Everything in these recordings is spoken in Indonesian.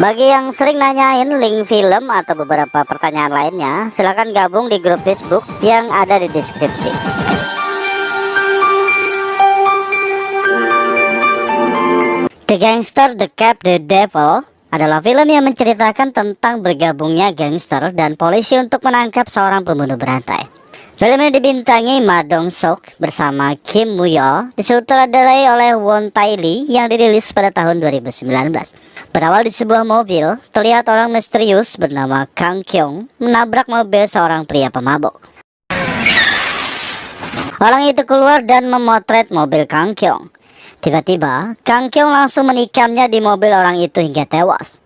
Bagi yang sering nanyain link film atau beberapa pertanyaan lainnya, silahkan gabung di grup Facebook yang ada di deskripsi. The Gangster, The Cab, The Devil adalah film yang menceritakan tentang bergabungnya gangster dan polisi untuk menangkap seorang pembunuh berantai. Film ini dibintangi Ma Dong-seok bersama Kim Moo-yeol, disutradarai oleh Won Tae-lee yang dirilis pada tahun 2019. Berawal di sebuah mobil, terlihat orang misterius bernama Kang Kyung menabrak mobil seorang pria pemabuk. Orang itu keluar dan memotret mobil Kang Kyung. Tiba-tiba, Kang Kyung langsung menikamnya di mobil orang itu hingga tewas.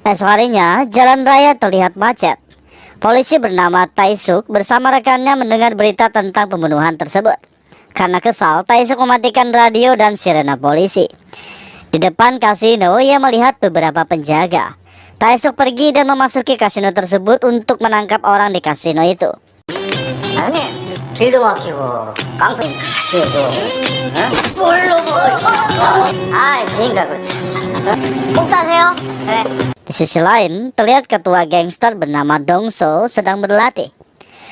Esok harinya, jalan raya terlihat macet. Polisi bernama Tae-suk bersama rekannya mendengar berita tentang pembunuhan tersebut. Karena kesal, Tae-suk mematikan radio dan sirena polisi. Di depan kasino, ia melihat beberapa penjaga. Tae-suk pergi dan memasuki kasino tersebut untuk menangkap orang di kasino itu. Di sisi lain, terlihat ketua gangster bernama Dong-so sedang berlatih.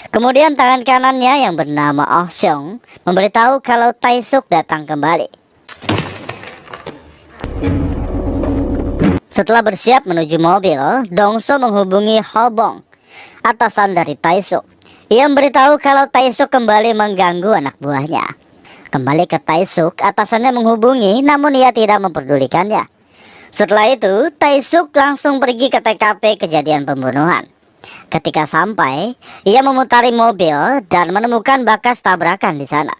Kemudian tangan kanannya yang bernama Oh Seong memberitahu kalau Tae-suk datang kembali. Setelah bersiap menuju mobil, Dong-so menghubungi Ho Bong, atasan dari Tae-suk. Ia memberitahu kalau Tae-suk kembali mengganggu anak buahnya. Kembali ke Tae-suk, atasannya menghubungi namun ia tidak memperdulikannya. Setelah itu, Tae-suk langsung pergi ke TKP kejadian pembunuhan. Ketika sampai, ia memutari mobil dan menemukan bekas tabrakan di sana.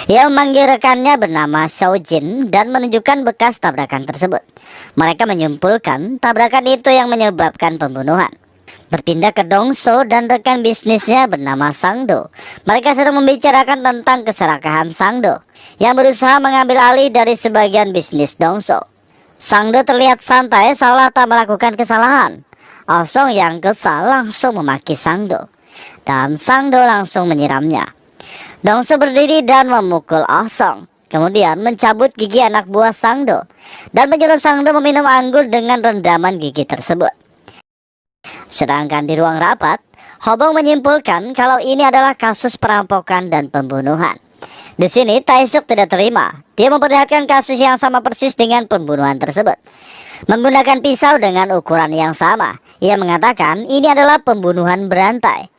Ia memanggil rekannya bernama Seojin dan menunjukkan bekas tabrakan tersebut. Mereka menyimpulkan tabrakan itu yang menyebabkan pembunuhan. Berpindah ke Dong-so dan rekan bisnisnya bernama Sang-do. Mereka sedang membicarakan tentang keserakahan Sang-do yang berusaha mengambil alih dari sebagian bisnis Dong-so. Sang-do terlihat santai seolah tak melakukan kesalahan. Oh Song yang kesal langsung memaki Sang-do dan Sang-do langsung menyiramnya. Dong-so berdiri dan memukul Oh Song, kemudian mencabut gigi anak buah Sang-do dan menyuruh Sang-do meminum anggur dengan rendaman gigi tersebut. Sedangkan di ruang rapat, Ho Bong menyimpulkan kalau ini adalah kasus perampokan dan pembunuhan. Di sini Tae-suk tidak terima. Dia memperlihatkan kasus yang sama persis dengan pembunuhan tersebut. Menggunakan pisau dengan ukuran yang sama, ia mengatakan ini adalah pembunuhan berantai.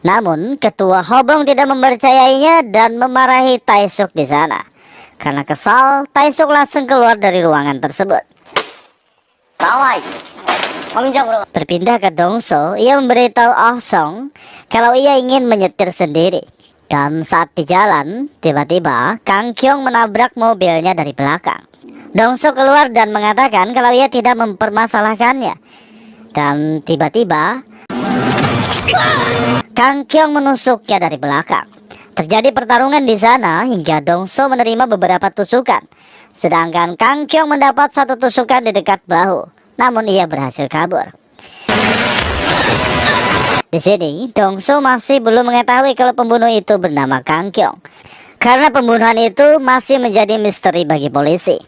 Namun ketua Ho Bong tidak mempercayainya dan memarahi Tae-suk di sana. Karena kesal, Tae-suk langsung keluar dari ruangan tersebut. Berpindah ke Dong-so, ia memberitahu Oh Song kalau ia ingin menyetir sendiri. Dan saat di jalan, tiba-tiba Kang Kyung menabrak mobilnya dari belakang. Dong-so keluar dan mengatakan kalau ia tidak mempermasalahkannya. Dan tiba-tiba Kang Kyung menusuknya dari belakang. Terjadi pertarungan di sana hingga Dong-so menerima beberapa tusukan. Sedangkan Kang Kyung mendapat satu tusukan di dekat bahu. Namun ia berhasil kabur. Di sini, Dong-so masih belum mengetahui kalau pembunuh itu bernama Kang Kyung. Karena pembunuhan itu masih menjadi misteri bagi polisi.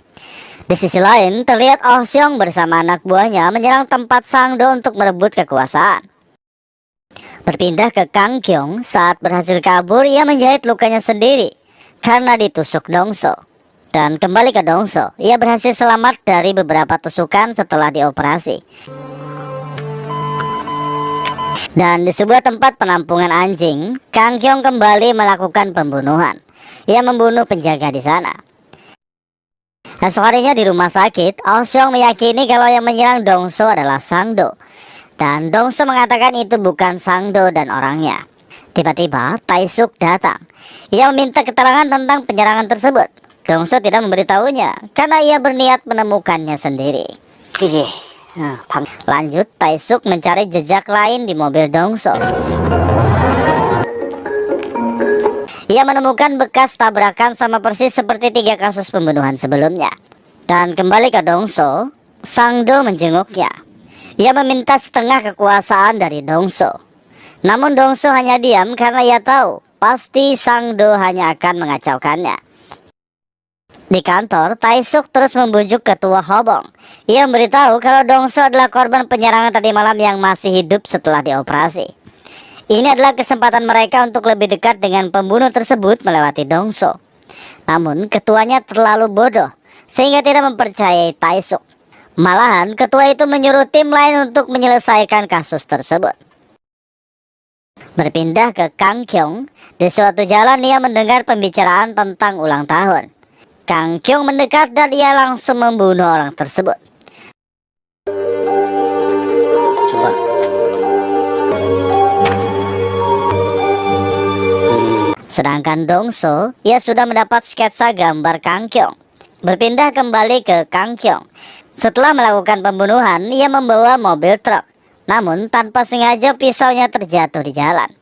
Di sisi lain, terlihat Oh Seong bersama anak buahnya menyerang tempat Sang-do untuk merebut kekuasaan. Berpindah ke Kang Kyung, saat berhasil kabur, ia menjahit lukanya sendiri karena ditusuk Dong-so. Dan kembali ke Dong-so, ia berhasil selamat dari beberapa tusukan setelah dioperasi. Dan di sebuah tempat penampungan anjing, Kang Kyung kembali melakukan pembunuhan. Ia membunuh penjaga di sana. Esok harinya di rumah sakit, Oh Seong meyakini kalau yang menyerang Dong-so adalah Sang-do. Dan Dong-so mengatakan itu bukan Sang-do dan orangnya. Tiba-tiba Tae-suk datang. Ia meminta keterangan tentang penyerangan tersebut. Dong-so tidak memberitahunya karena ia berniat menemukannya sendiri. Lanjut, Tae-suk mencari jejak lain di mobil Dong-so. Ia menemukan bekas tabrakan sama persis seperti 3 kasus pembunuhan sebelumnya. Dan kembali ke Dong-so, Sang-do menjenguknya. Ia meminta setengah kekuasaan dari Dong-so. Namun Dongso hanya diam karena ia tahu pasti Sang Do hanya akan mengacaukannya. Di kantor, Taesuk terus membujuk ketua Hobong. Ia memberitahu kalau Dongso adalah korban penyerangan tadi malam yang masih hidup setelah dioperasi. Ini adalah kesempatan mereka untuk lebih dekat dengan pembunuh tersebut melewati Dongso. Namun ketuanya terlalu bodoh sehingga tidak mempercayai Taesuk. Malahan ketua itu menyuruh tim lain untuk menyelesaikan kasus tersebut. Berpindah ke Kang Kyung, di suatu jalan ia mendengar pembicaraan tentang ulang tahun. Kang Kyung mendekat dan ia langsung membunuh orang tersebut. Coba. Sedangkan Dongso, ia sudah mendapat sketsa gambar Kang Kyung. Berpindah kembali ke Kang Kyung. Setelah melakukan pembunuhan, ia membawa mobil truk. Namun tanpa sengaja pisaunya terjatuh di jalan.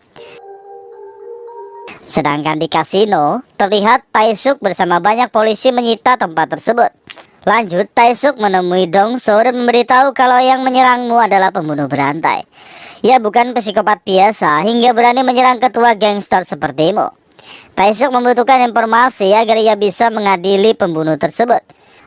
Sedangkan di kasino, terlihat Taesuk bersama banyak polisi menyita tempat tersebut. Lanjut, Taesuk menemui Dongso dan memberitahu kalau yang menyerangmu adalah pembunuh berantai. Ia bukan psikopat biasa hingga berani menyerang ketua gangster sepertimu. Taesuk membutuhkan informasi agar ia bisa mengadili pembunuh tersebut.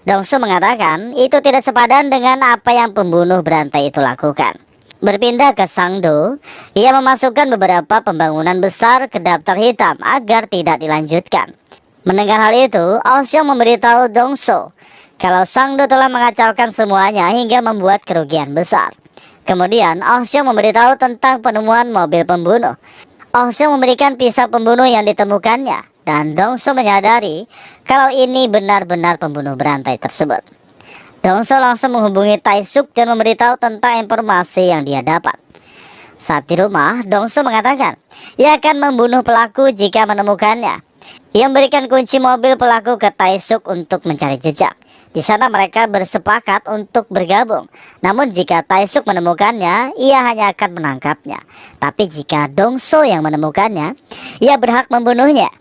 Dongso mengatakan itu tidak sepadan dengan apa yang pembunuh berantai itu lakukan. Berpindah ke Sang Do, ia memasukkan beberapa pembangunan besar ke daftar hitam agar tidak dilanjutkan. Mendengar hal itu, Oh Seong memberitahu Dongso kalau Sang Do telah mengacaukan semuanya hingga membuat kerugian besar. Kemudian Oh Seong memberitahu tentang penemuan mobil pembunuh. Oh Seong memberikan pisau pembunuh yang ditemukannya, dan Dongso menyadari kalau ini benar-benar pembunuh berantai tersebut. Dongso langsung menghubungi Taesuk dan memberitahu tentang informasi yang dia dapat. Saat di rumah, Dongso mengatakan ia akan membunuh pelaku jika menemukannya. Ia memberikan kunci mobil pelaku ke Taesuk untuk mencari jejak. Di sana mereka bersepakat untuk bergabung. Namun jika Taesuk menemukannya, ia hanya akan menangkapnya. Tapi jika Dongso yang menemukannya, ia berhak membunuhnya.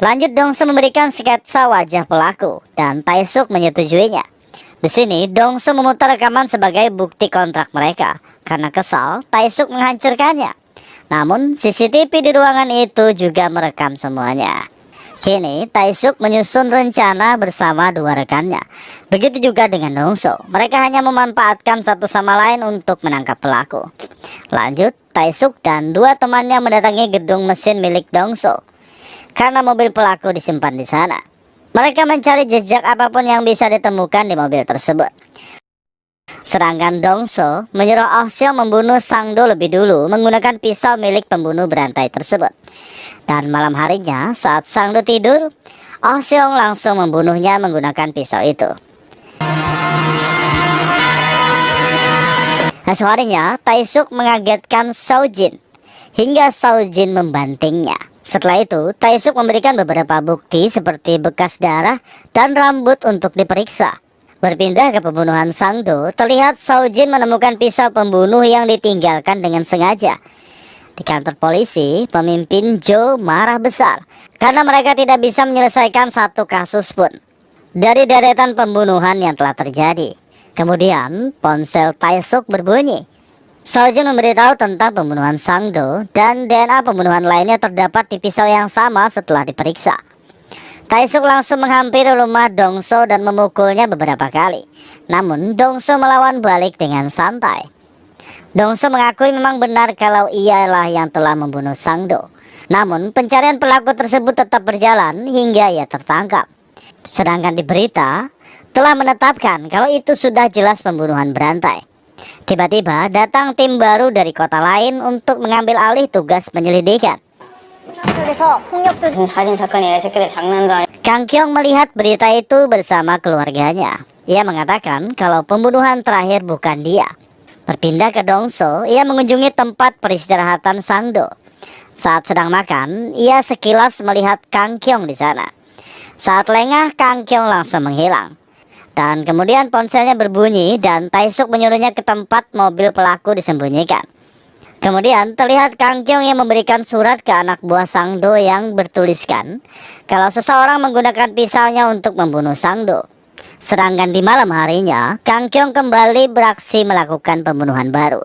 Lanjut, Dongso memberikan sketsa wajah pelaku dan Taesuk menyetujuinya. Di sini, Dongso memutar rekaman sebagai bukti kontrak mereka. Karena kesal, Taesuk menghancurkannya. Namun, CCTV di ruangan itu juga merekam semuanya. Kini, Taesuk menyusun rencana bersama dua rekannya. Begitu juga dengan Dongso. Mereka hanya memanfaatkan satu sama lain untuk menangkap pelaku. Lanjut, Taesuk dan dua temannya mendatangi gedung mesin milik Dongso. Karena mobil pelaku disimpan di sana. Mereka mencari jejak apapun yang bisa ditemukan di mobil tersebut. Sedangkan Dongso menyuruh Oh Seong membunuh Sang Do lebih dulu menggunakan pisau milik pembunuh berantai tersebut. Dan malam harinya saat Sang Do tidur, Oh Seong langsung membunuhnya menggunakan pisau itu. Esok harinya, Taesuk mengagetkan Seojin hingga Seojin membantingnya. Setelah itu, Taesuk memberikan beberapa bukti seperti bekas darah dan rambut untuk diperiksa. Berpindah ke pembunuhan Sang Do, terlihat Seojin menemukan pisau pembunuh yang ditinggalkan dengan sengaja. Di kantor polisi, pemimpin Jo marah besar karena mereka tidak bisa menyelesaikan satu kasus pun dari deretan pembunuhan yang telah terjadi. Kemudian, ponsel Taesuk berbunyi. Seojin memberitahu tentang pembunuhan Sang Do dan DNA pembunuhan lainnya terdapat di pisau yang sama setelah diperiksa. Taesuk langsung menghampiri rumah Dongso dan memukulnya beberapa kali. Namun Dongso melawan balik dengan santai. Dongso mengakui memang benar kalau ialah yang telah membunuh Sang Do. Namun pencarian pelaku tersebut tetap berjalan hingga ia tertangkap. Sedangkan di berita telah menetapkan kalau itu sudah jelas pembunuhan berantai. Tiba-tiba datang tim baru dari kota lain untuk mengambil alih tugas penyelidikan. Kang Kyung melihat berita itu bersama keluarganya. Ia mengatakan kalau pembunuhan terakhir bukan dia. Berpindah ke Dongso, ia mengunjungi tempat peristirahatan Sang Do. Saat sedang makan, ia sekilas melihat Kang Kyung di sana. Saat lengah, Kang Kyung langsung menghilang. Dan kemudian ponselnya berbunyi dan Taesuk menyuruhnya ke tempat mobil pelaku disembunyikan. Kemudian terlihat Kang Kyung yang memberikan surat ke anak buah Sang Do yang bertuliskan kalau seseorang menggunakan pisaunya untuk membunuh Sang Do. Sedangkan di malam harinya, Kang Kyung kembali beraksi melakukan pembunuhan baru.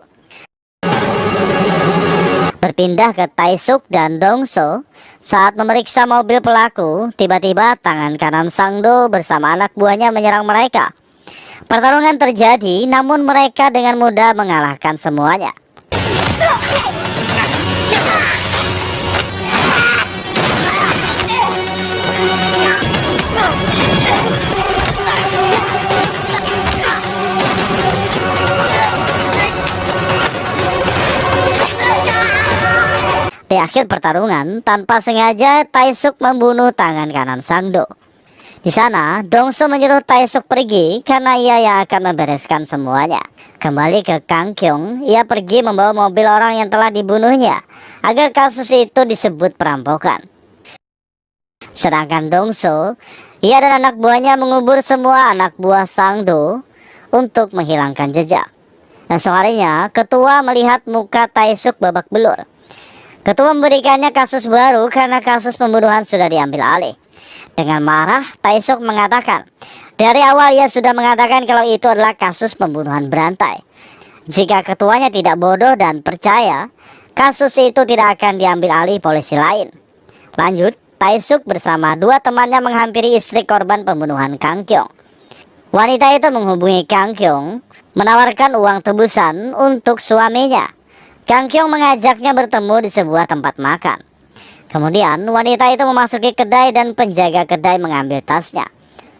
Berpindah ke Taesuk dan Dongso, saat memeriksa mobil pelaku, tiba-tiba tangan kanan Sangdo bersama anak buahnya menyerang mereka. Pertarungan terjadi, namun mereka dengan mudah mengalahkan semuanya. Di akhir pertarungan, tanpa sengaja Taesuk membunuh tangan kanan Sangdo. Di sana, Dongso menyuruh Taesuk pergi karena ia yang akan membereskan semuanya. Kembali ke Kang Kyung, ia pergi membawa mobil orang yang telah dibunuhnya agar kasus itu disebut perampokan. Sedangkan Dongso, ia dan anak buahnya mengubur semua anak buah Sangdo untuk menghilangkan jejak. Esok harinya, ketua melihat muka Taesuk babak belur. Ketua memberikannya kasus baru karena kasus pembunuhan sudah diambil alih. Dengan marah, Taesuk mengatakan, dari awal ia sudah mengatakan kalau itu adalah kasus pembunuhan berantai. Jika ketuanya tidak bodoh dan percaya, kasus itu tidak akan diambil alih polisi lain. Lanjut, Taesuk bersama dua temannya menghampiri istri korban pembunuhan Kang Kyung. Wanita itu menghubungi Kang Kyung, menawarkan uang tebusan untuk suaminya. Kang Kyung mengajaknya bertemu di sebuah tempat makan. Kemudian wanita itu memasuki kedai dan penjaga kedai mengambil tasnya.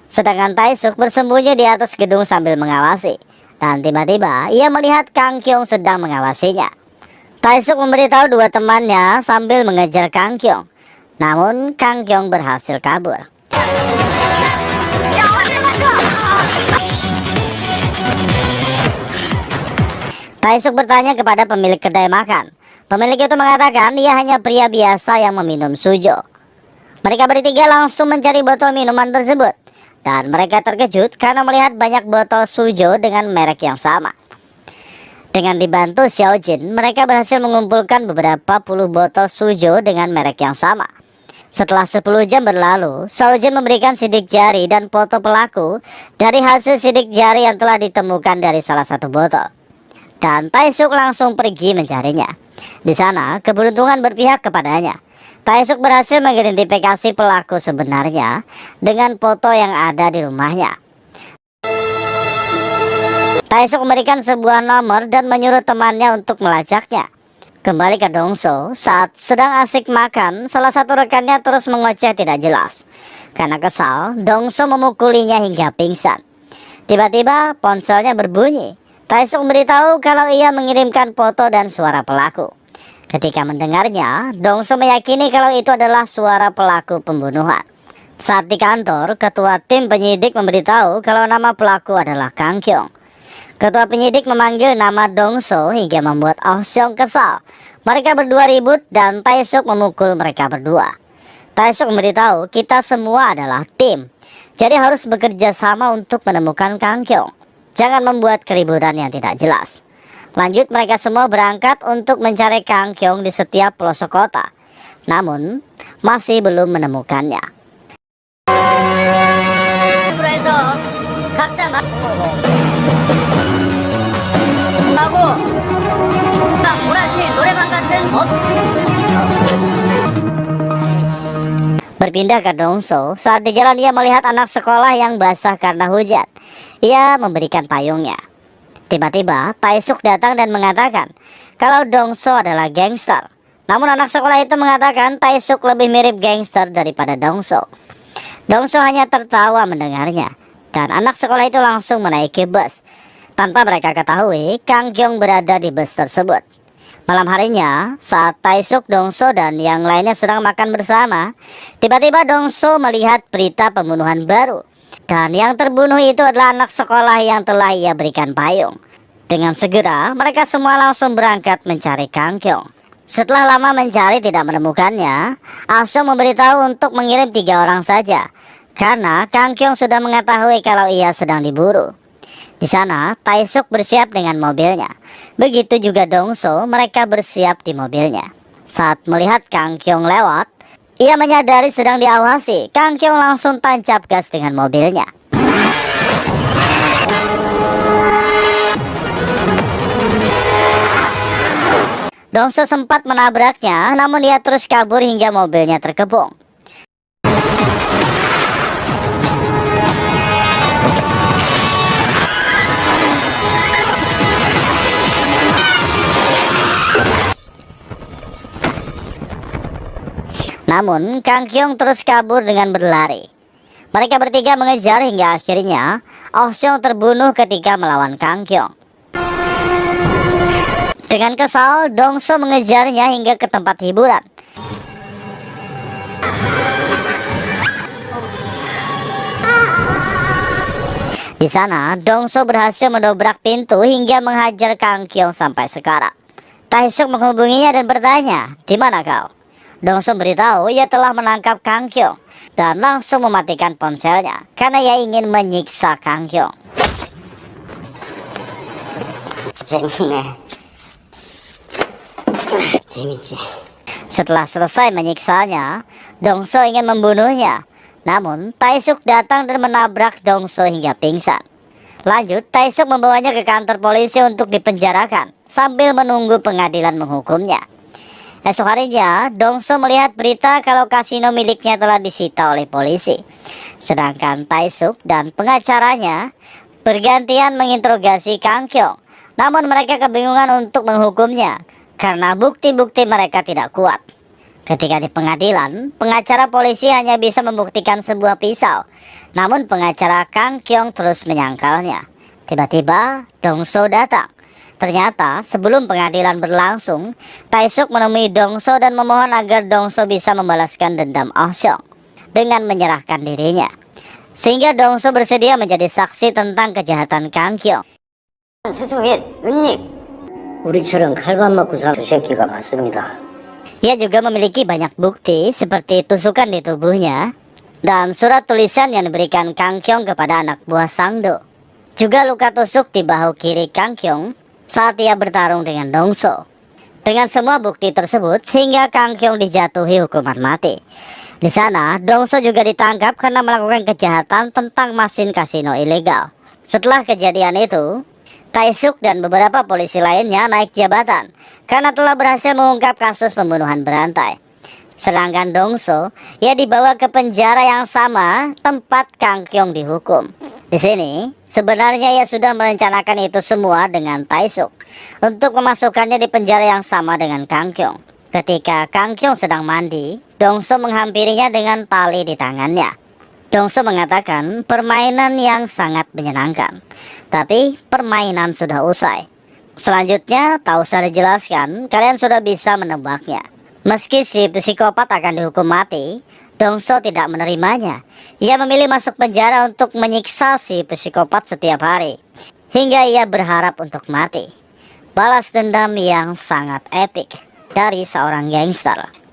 Sedangkan Taesuk bersembunyi di atas gedung sambil mengawasi. Dan tiba-tiba ia melihat Kang Kyung sedang mengawasinya. Taesuk memberitahu dua temannya sambil mengejar Kang Kyung. Namun Kang Kyung berhasil kabur. Taesuk bertanya kepada pemilik kedai makan. Pemilik itu mengatakan ia hanya pria biasa yang meminum sujo. Mereka bertiga langsung mencari botol minuman tersebut. Dan mereka terkejut karena melihat banyak botol sujo dengan merek yang sama. Dengan dibantu Xiao Jin, mereka berhasil mengumpulkan beberapa puluh botol sujo dengan merek yang sama. Setelah 10 jam berlalu, Xiao Jin memberikan sidik jari dan foto pelaku dari hasil sidik jari yang telah ditemukan dari salah satu botol. Dan Taesuk langsung pergi mencarinya. Di sana, keberuntungan berpihak kepadanya. Taesuk berhasil mengidentifikasi pelaku sebenarnya dengan foto yang ada di rumahnya. Taesuk memberikan sebuah nomor dan menyuruh temannya untuk melacaknya. Kembali ke Dongso, saat sedang asik makan, salah satu rekannya terus mengoceh tidak jelas. Karena kesal, Dongso memukulinya hingga pingsan. Tiba-tiba ponselnya berbunyi. Taesuk memberitahu kalau ia mengirimkan foto dan suara pelaku. Ketika mendengarnya, Dongso meyakini kalau itu adalah suara pelaku pembunuhan. Saat di kantor, ketua tim penyidik memberitahu kalau nama pelaku adalah Kang Kyung. Ketua penyidik memanggil nama Dongso hingga membuat Oh Seong kesal. Mereka berdua ribut dan Taesuk memukul mereka berdua. Taesuk memberitahu kita semua adalah tim, jadi harus bekerja sama untuk menemukan Kang Kyung. Jangan membuat keributan yang tidak jelas. Lanjut, mereka semua berangkat untuk mencari Kang Kyung di setiap pelosok kota. Namun, masih belum menemukannya. Berpindah ke Dongso, saat di jalan ia melihat anak sekolah yang basah karena hujan. Ia memberikan payungnya. Tiba-tiba Taesuk datang dan mengatakan kalau Dongso adalah gangster. Namun anak sekolah itu mengatakan Taesuk lebih mirip gangster daripada Dongso. Dongso hanya tertawa mendengarnya. Dan anak sekolah itu langsung menaiki bus. Tanpa mereka ketahui, Kang Kyung berada di bus tersebut. Malam harinya, saat Taesuk, Dongso, dan yang lainnya sedang makan bersama, tiba-tiba Dongso melihat berita pembunuhan baru. Dan yang terbunuh itu adalah anak sekolah yang telah ia berikan payung. Dengan segera, mereka semua langsung berangkat mencari Kang Kyung. Setelah lama mencari tidak menemukannya, Ah Seong memberitahu untuk mengirim 3 orang saja. Karena Kang Kyung sudah mengetahui kalau ia sedang diburu. Di sana, Taesuk bersiap dengan mobilnya. Begitu juga Dongso, mereka bersiap di mobilnya. Saat melihat Kang Kyung lewat, ia menyadari sedang diawasi. Kang Kyung langsung tancap gas dengan mobilnya. Dongso sempat menabraknya, namun ia terus kabur hingga mobilnya terkepung. Namun, Kang Kyung terus kabur dengan berlari. Mereka bertiga mengejar hingga akhirnya Oh Seong terbunuh ketika melawan Kang Kyung. Dengan kesal, Dongso mengejarnya hingga ke tempat hiburan. Di sana, Dongso berhasil mendobrak pintu hingga menghajar Kang Kyung sampai sekarat. Tae-suk menghubunginya dan bertanya, "Di mana kau?" Dongso beritahu ia telah menangkap Kang Kyung dan langsung mematikan ponselnya karena ia ingin menyiksa Kang Kyung. Setelah selesai menyiksanya, Dongso ingin membunuhnya. Namun, Tae-suk datang dan menabrak Dongso hingga pingsan. Lanjut, Tae-suk membawanya ke kantor polisi untuk dipenjarakan sambil menunggu pengadilan menghukumnya. Esok harinya, Dongso melihat berita kalau kasino miliknya telah disita oleh polisi. Sedangkan Tae-suk dan pengacaranya bergantian menginterogasi Kang Kyung. Namun mereka kebingungan untuk menghukumnya karena bukti-bukti mereka tidak kuat. Ketika di pengadilan, pengacara polisi hanya bisa membuktikan sebuah pisau. Namun pengacara Kang Kyung terus menyangkalnya. Tiba-tiba, Dongso datang. Ternyata sebelum pengadilan berlangsung, Tae-suk menemui Dongso dan memohon agar Dongso bisa membalaskan dendam Oh Seong dengan menyerahkan dirinya. Sehingga Dongso bersedia menjadi saksi tentang kejahatan Kang Kyung. Ia juga memiliki banyak bukti seperti tusukan di tubuhnya dan surat tulisan yang diberikan Kang Kyung kepada anak buah Sang-do. Juga luka tusuk di bahu kiri Kang Kyung saat ia bertarung dengan Dongso. Dengan semua bukti tersebut, sehingga Kang Kyung dijatuhi hukuman mati. Di sana, Dongso juga ditangkap karena melakukan kejahatan tentang mesin kasino ilegal. Setelah kejadian itu, Tae-suk dan beberapa polisi lainnya naik jabatan karena telah berhasil mengungkap kasus pembunuhan berantai. Sedangkan Dongso, ia dibawa ke penjara yang sama tempat Kang Kyung dihukum. Di sini, sebenarnya ia sudah merencanakan itu semua dengan Tae-suk untuk memasukkannya di penjara yang sama dengan Kang Kyung. Ketika Kang Kyung sedang mandi, Dongso menghampirinya dengan tali di tangannya. Dongso mengatakan permainan yang sangat menyenangkan, tapi permainan sudah usai. Selanjutnya, tak usah dijelaskan, kalian sudah bisa menebaknya. Meski si psikopat akan dihukum mati, Dongso tidak menerimanya. Ia memilih masuk penjara untuk menyiksa si psikopat setiap hari, hingga ia berharap untuk mati. Balas dendam yang sangat epik dari seorang gangster.